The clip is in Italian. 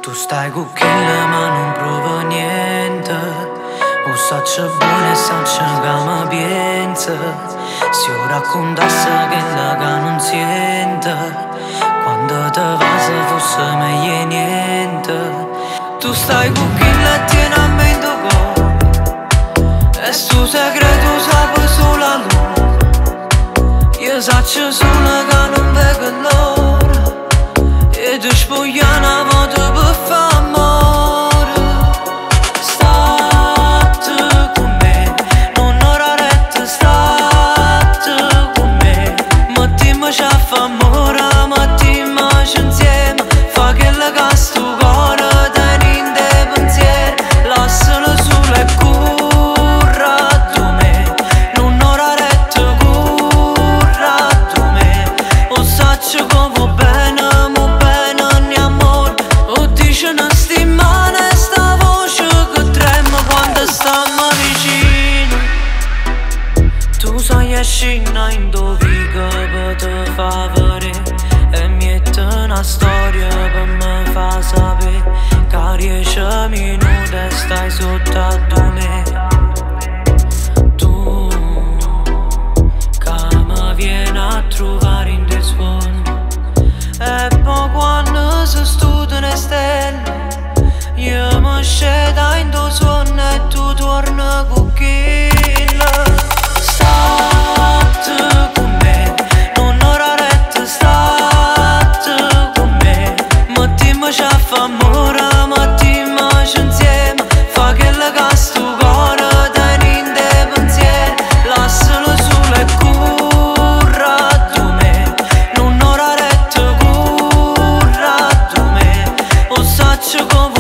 Tu stai cu chile ma non prova niente. O saccia buona e saccia che m'ambienza. Se io raccontassi che la che non sente, quando te va se fosse meglio niente. Tu stai cu chile e tieni a me in tuo cuore, e sto segreto sape solo a lui. Io saccio solo che non vedo l'ora, e ti spoglio una volta per fare amore. State con me, non ho retta, state con me. Mattimmo ci fa amore, mattimmo ci insieme. Fa che la casta cuore, tenendo pensieri. Lascialo solo e curra tu me. Non ho retta, curra tu me. O saccio come bene, mo bene ogni amore. O dice una stimana e sta voce che trema quando stiamo vicino. Tu sai a scena in dove che te fa vedere, e mi mette una storia per me fa sapere che 10 minuti e stai sotto a me. Tu che mi vieni a trovare in dei suoni, e poi quando si studia le stelle, io mi scedo in tuo sonno e tu torni con quella. State con me, non ho retta, state con me. Mattimmo ci fa amore, mattimmo ci insieme. Fa che la casta cuore, tenendo pensieri. Lascialo solo e curra tu me. Non ho retta, curra tu me. O saccio come